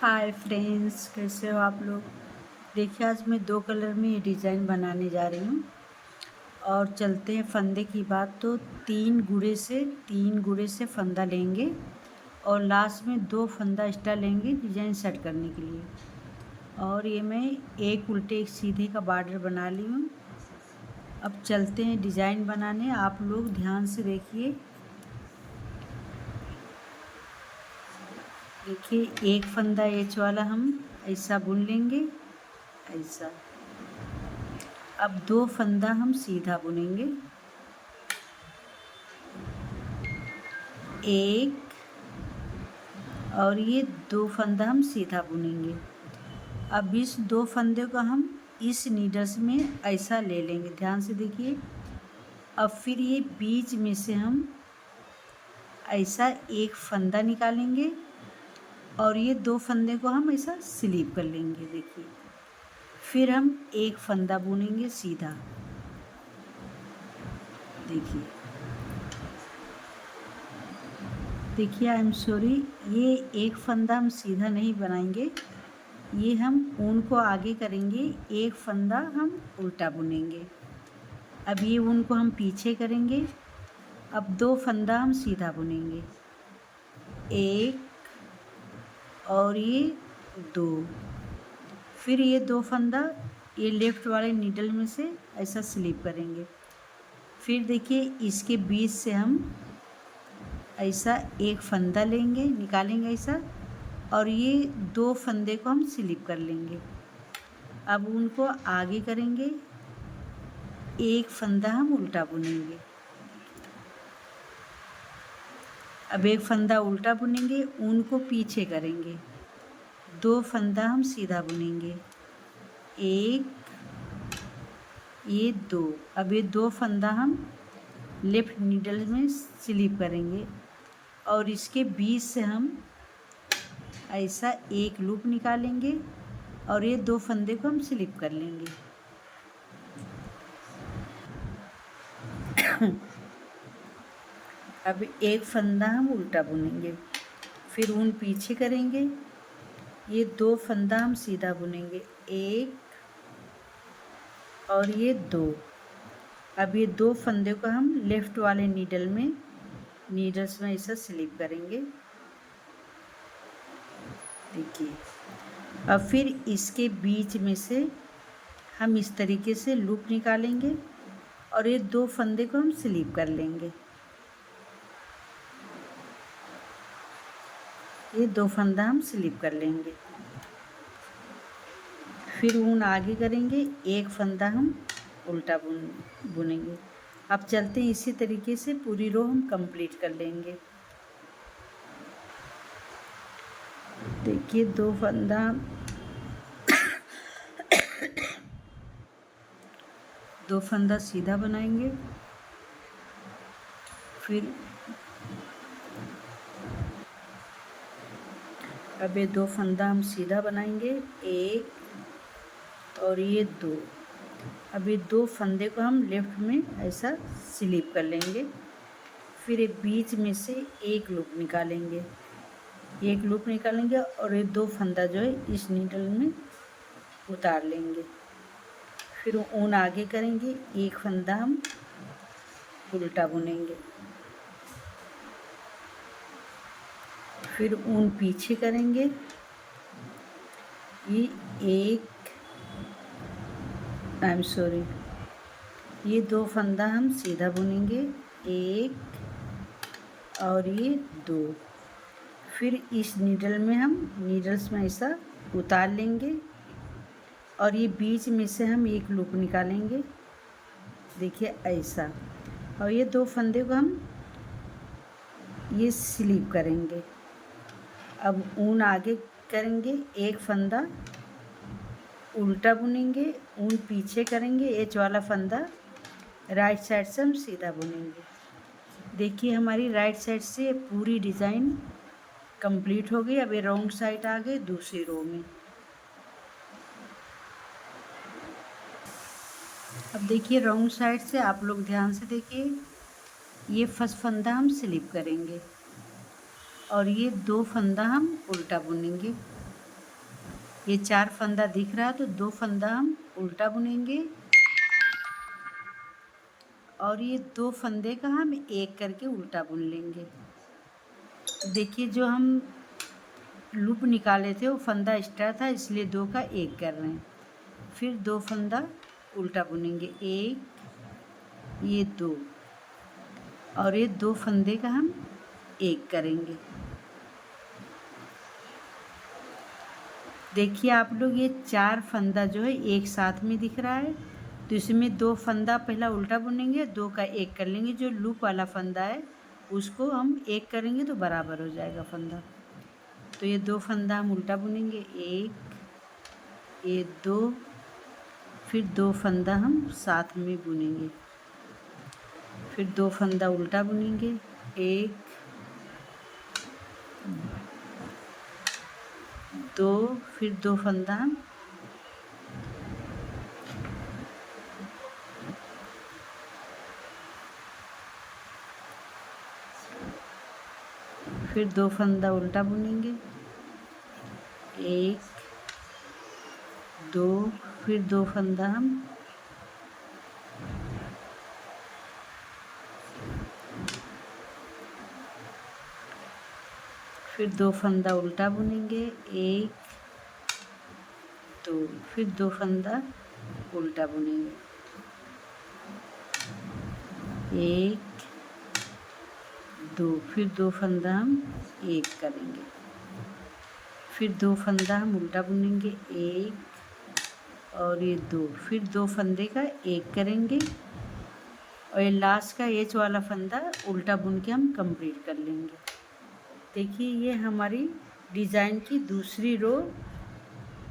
Hi friends, कैसे हो आप लोग। देखिए, आज मैं 2 कलर में ये डिज़ाइन बनाने जा रही हूँ। और चलते हैं फंदे की बात। तो 3 गुड़े से फंदा लेंगे और लास्ट में 2 फंदा एक्स्ट्रा लेंगे डिज़ाइन सेट करने के लिए। और ये मैं एक उल्टे एक सीधे का बॉर्डर बना ली हूँ। अब चलते हैं डिज़ाइन बनाने। आप लोग ध्यान से देखिए। देखिए, एक फंदा एच वाला हम ऐसा बुन लेंगे, ऐसा। अब 2 फंदा हम सीधा बुनेंगे, एक, और ये 2 फंदा हम सीधा बुनेंगे। अब इस 2 फंदे को हम इस नीडल्स में ऐसा ले लेंगे, ध्यान से देखिए। अब फिर ये बीच में से हम ऐसा एक फंदा निकालेंगे और ये 2 फंदे को हम ऐसा स्लिप कर लेंगे, देखिए। फिर हम एक फंदा बुनेंगे सीधा, देखिए आई एम सॉरी, ये एक फंदा हम सीधा नहीं बनाएंगे, ये हम ऊन को आगे करेंगे, एक फंदा हम उल्टा बुनेंगे। अब ये ऊन को हम पीछे करेंगे। अब 2 फंदा हम सीधा बुनेंगे, एक और ये 2। फिर ये 2 फंदा ये लेफ्ट वाले नीडल में से ऐसा स्लिप करेंगे। फिर देखिए, इसके बीच से हम ऐसा एक फंदा लेंगे, निकालेंगे ऐसा, और ये 2 फंदे को हम स्लिप कर लेंगे। अब उनको आगे करेंगे, एक फंदा हम उल्टा बुनेंगे। अब एक फंदा उल्टा बुनेंगे, ऊन को पीछे करेंगे, 2 फंदा हम सीधा बुनेंगे, एक, ये 2। अब ये 2 फंदा हम लेफ्ट नीडल में स्लिप करेंगे और इसके बीच से हम ऐसा एक लूप निकालेंगे और ये 2 फंदे को हम स्लिप कर लेंगे। अब एक फंदा हम उल्टा बुनेंगे, फिर ऊन पीछे करेंगे, ये 2 फंदा हम सीधा बुनेंगे, एक और ये 2। अब ये 2 फंदे को हम लेफ्ट वाले नीडल्स में ऐसा स्लिप करेंगे, देखिए। अब फिर इसके बीच में से हम इस तरीके से लूप निकालेंगे और ये 2 फंदे को हम स्लिप कर लेंगे, ये 2 फंदा हम स्लिप कर लेंगे। फिर ऊन आगे करेंगे, एक फंदा हम उल्टा बुनेंगे। अब चलते हैं, इसी तरीके से पूरी रो हम कंप्लीट कर लेंगे। देखिए, 2 फंदा 2 फंदा सीधा बनाएंगे, फिर अब ये 2 फंदा हम सीधा बनाएंगे, एक और ये 2। अब ये 2 फंदे को हम लेफ्ट में ऐसा स्लिप कर लेंगे, फिर एक बीच में से एक लूप निकालेंगे, और ये 2 फंदा जो है इस नीडल में उतार लेंगे। फिर ऊन आगे करेंगे, एक फंदा हम उल्टा बुनेंगे, फिर ऊन पीछे करेंगे, ये ये 2 फंदा हम सीधा बुनेंगे, एक और ये 2। फिर इस नीडल्स में ऐसा उतार लेंगे और ये बीच में से हम एक लूप निकालेंगे, देखिए ऐसा। और ये 2 फंदे को हम ये स्लिप करेंगे। अब ऊन आगे करेंगे, एक फंदा उल्टा बुनेंगे, ऊन पीछे करेंगे, एच वाला फंदा राइट साइड से हम सीधा बुनेंगे। देखिए, हमारी राइट साइड से पूरी डिज़ाइन कंप्लीट हो गई। अब ये रॉन्ग साइड आ गई दूसरी रो में। अब देखिए, रॉन्ग साइड से आप लोग ध्यान से देखिए, ये फर्स्ट फंदा हम स्लिप करेंगे और ये 2 फंदा हम उल्टा बुनेंगे, ये 4 फंदा दिख रहा है तो 2 फंदा हम उल्टा बुनेंगे और ये 2 फंदे का हम एक करके उल्टा बुन लेंगे। देखिए जो हम लूप निकाले थे वो फंदा एक्स्ट्रा था इसलिए 2 का 1 कर रहे हैं। फिर 2 फंदा उल्टा बुनेंगे, 1 ये 2 और ये 2 फंदे का हम 1 करेंगे। देखिए आप लोग ये 4 फंदा जो है एक साथ में दिख रहा है तो इसमें 2 फंदा पहला उल्टा बुनेंगे, 2 का 1 कर लेंगे। जो लूप वाला फंदा है उसको हम 1 करेंगे तो बराबर हो जाएगा फंदा। तो ये 2 फंदा हम उल्टा बुनेंगे, 1 ये 2 फिर 2 फंदा हम साथ में बुनेंगे, फिर 2 फंदा उल्टा बुनेंगे, 1 2 फिर 2 फंदा हम फिर 2 फंदा उल्टा बुनेंगे, 1 2 फिर 2 फंदा हम फिर 2 फंदा उल्टा बुनेंगे, 1 2 फिर 2 फंदा उल्टा बुनेंगे, 1 2 फिर 2 फंदा हम 1 करेंगे, फिर 2 फंदा हम उल्टा बुनेंगे, 1 और ये 2 फिर 2 फंदे का 1 करेंगे और ये लास्ट का एच वाला फंदा उल्टा बुन के हम कंप्लीट कर लेंगे। देखिए ये हमारी डिज़ाइन की दूसरी रो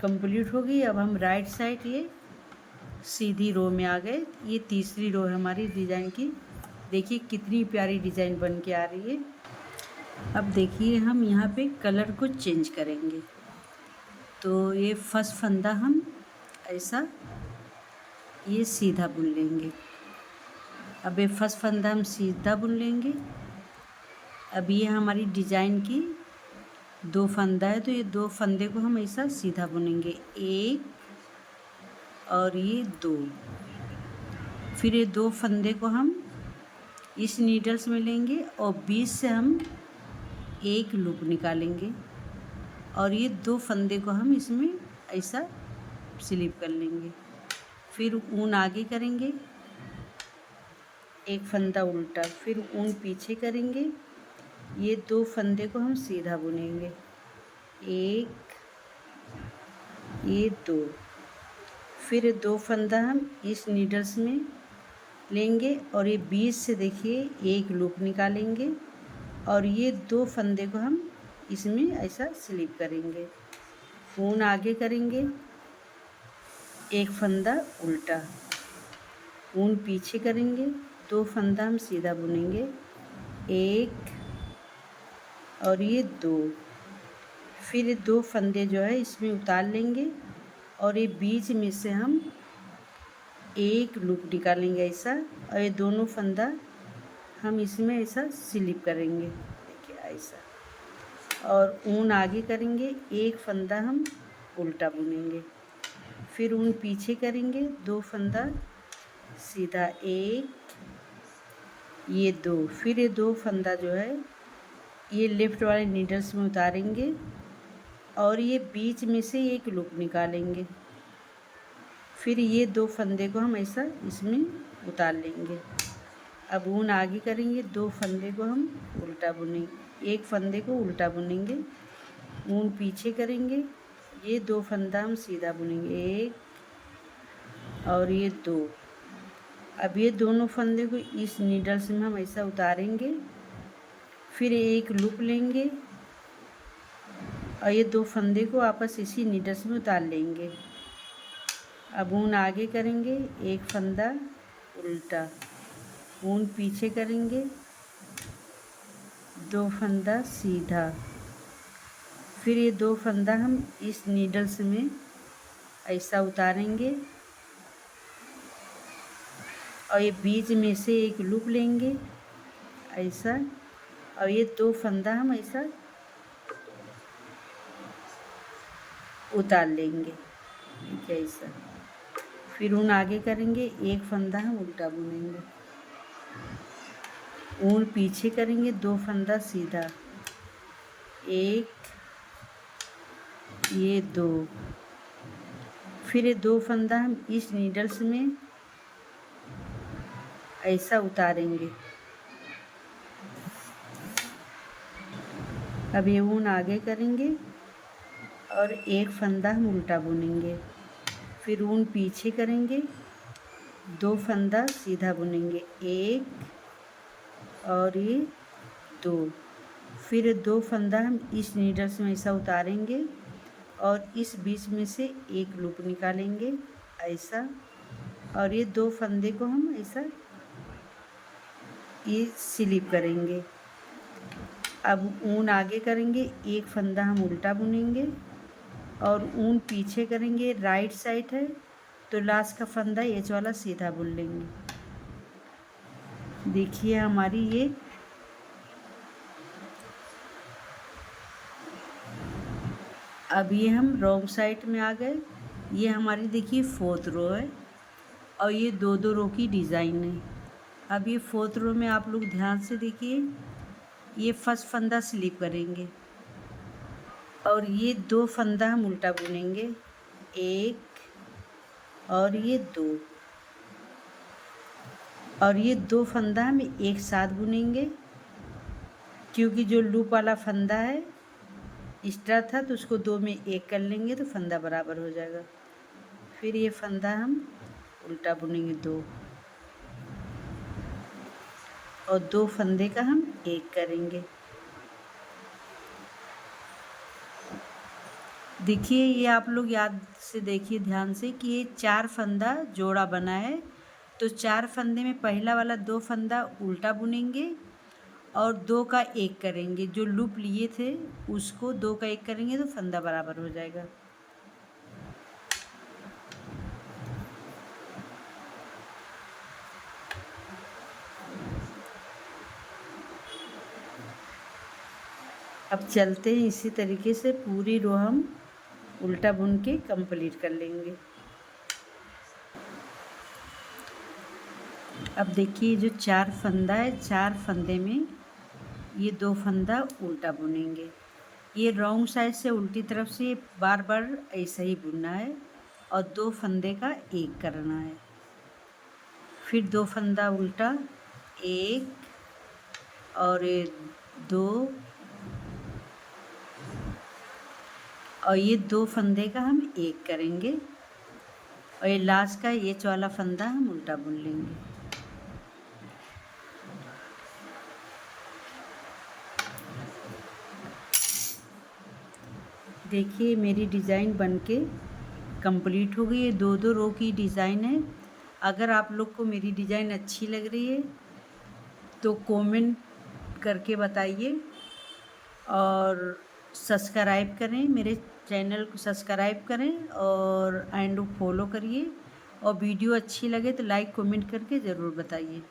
कंप्लीट हो गई। अब हम राइट साइड ये सीधी रो में आ गए। ये तीसरी रो है हमारी डिज़ाइन की। देखिए कितनी प्यारी डिज़ाइन बन के आ रही है। अब देखिए हम यहाँ पे कलर को चेंज करेंगे। तो ये फर्स्ट फंदा हम ऐसा ये सीधा बुन लेंगे। अब ये फर्स्ट फंदा हम सीधा बुन लेंगे। अब ये हमारी डिज़ाइन की 2 फंदा है तो ये 2 फंदे को हम ऐसा सीधा बुनेंगे, 1 और ये 2 फिर ये 2 फंदे को हम इस नीडल्स में लेंगे और बीच से हम एक लूप निकालेंगे और ये 2 फंदे को हम इसमें ऐसा स्लिप कर लेंगे। फिर ऊन आगे करेंगे, एक फंदा उल्टा, फिर ऊन पीछे करेंगे। ये 2 फंदे को हम सीधा बुनेंगे, 1 ये 2 फिर 2 फंदा हम इस नीडल्स में लेंगे और ये बीच से देखिए एक लूप निकालेंगे और ये 2 फंदे को हम इसमें ऐसा स्लिप करेंगे। ऊन आगे करेंगे, एक फंदा उल्टा, ऊन पीछे करेंगे, 2 फंदा हम सीधा बुनेंगे, 1 और ये 2 फिर 2 फंदे जो है इसमें उतार लेंगे और ये बीच में से हम एक लूप निकालेंगे ऐसा और ये दोनों फंदा हम इसमें ऐसा स्लिप करेंगे, देखिए ऐसा, और ऊन आगे करेंगे, एक फंदा हम उल्टा बुनेंगे, फिर ऊन पीछे करेंगे, 2 फंदा सीधा, 1 ये 2 फिर ये 2 फंदा जो है ये लेफ़्ट वाले नीडल्स में उतारेंगे और ये बीच में से एक लूप निकालेंगे। फिर ये 2 फंदे को हम ऐसा इसमें उतार लेंगे। अब ऊन आगे करेंगे, 2 फंदे को हम उल्टा बुनेंगे, एक फंदे को उल्टा बुनेंगे, ऊन पीछे करेंगे, ये 2 फंदा हम सीधा बुनेंगे, 1 और ये 2। अब ये दोनों फंदे को इस नीडल्स में हम ऐसा उतारेंगे, फिर एक लूप लेंगे और ये 2 फंदे को आपस इसी नीडल्स में उतार लेंगे। अब ऊन आगे करेंगे, एक फंदा उल्टा, ऊन पीछे करेंगे, 2 फंदा सीधा, फिर ये 2 फंदा हम इस नीडल्स में ऐसा उतारेंगे और ये बीच में से एक लूप लेंगे ऐसा और ये 2 फंदा हम ऐसा उतार लेंगे, ठीक है ऐसा। फिर ऊन आगे करेंगे, एक फंदा हम उल्टा बुनेंगे, ऊन पीछे करेंगे, 2 फंदा सीधा, एक, ये 2, फिर ये 2 फंदा हम इस नीडल्स में ऐसा उतारेंगे। अब ये ऊन आगे करेंगे और एक फंदा हम उल्टा बुनेंगे, फिर ऊन पीछे करेंगे, 2 फंदा सीधा बुनेंगे, एक और ये 2, फिर 2 फंदा हम इस नीडल्स में ऐसा उतारेंगे और इस बीच में से एक लूप निकालेंगे ऐसा, और ये 2 फंदे को हम ऐसा ये स्लिप करेंगे। अब ऊन आगे करेंगे, एक फंदा हम उल्टा बुनेंगे और ऊन पीछे करेंगे, राइट साइड है तो लास्ट का फंदा एच वाला सीधा बुन लेंगे। देखिए हमारी ये अब ये हम रॉन्ग साइड में आ गए। ये हमारी देखिए 4th रो है और ये 2-2 रो की डिज़ाइन है। अब ये 4th रो में आप लोग ध्यान से देखिए, ये फर्स्ट फंदा स्लिप करेंगे और ये 2 फंदा हम उल्टा बुनेंगे, एक और ये 2, और ये 2 फंदा हम एक साथ बुनेंगे, क्योंकि जो लूप वाला फंदा है एक्स्ट्रा था तो उसको 2 में 1 कर लेंगे तो फंदा बराबर हो जाएगा। फिर ये फंदा हम उल्टा बुनेंगे 2 और 2 फंदे का हम 1 करेंगे। देखिए ये आप लोग याद से देखिए ध्यान से कि ये 4 फंदा जोड़ा बना है, तो 4 फंदे में पहला वाला 2 फंदा उल्टा बुनेंगे और 2 का 1 करेंगे, जो लूप लिए थे उसको 2 का 1 करेंगे तो फंदा बराबर हो जाएगा। अब चलते हैं, इसी तरीके से पूरी रो हम उल्टा बुन के कंप्लीट कर लेंगे। अब देखिए जो 4 फंदा है, 4 फंदे में ये 2 फंदा उल्टा बुनेंगे। ये रॉन्ग साइड से उल्टी तरफ से बार बार ऐसा ही बुनना है और 2 फंदे का 1 करना है। फिर 2 फंदा उल्टा, 1 और 2 और ये 2 फंदे का हम 1 करेंगे और ये लास्ट का ये वाला फंदा हम उल्टा बुन लेंगे। देखिए मेरी डिज़ाइन बनके कंप्लीट हो गई है। 2-2 रो की डिज़ाइन है। अगर आप लोग को मेरी डिज़ाइन अच्छी लग रही है तो कमेंट करके बताइए और सब्सक्राइब करें, मेरे चैनल को सब्सक्राइब करें और एंड फॉलो करिए, और वीडियो अच्छी लगे तो लाइक कमेंट करके ज़रूर बताइए।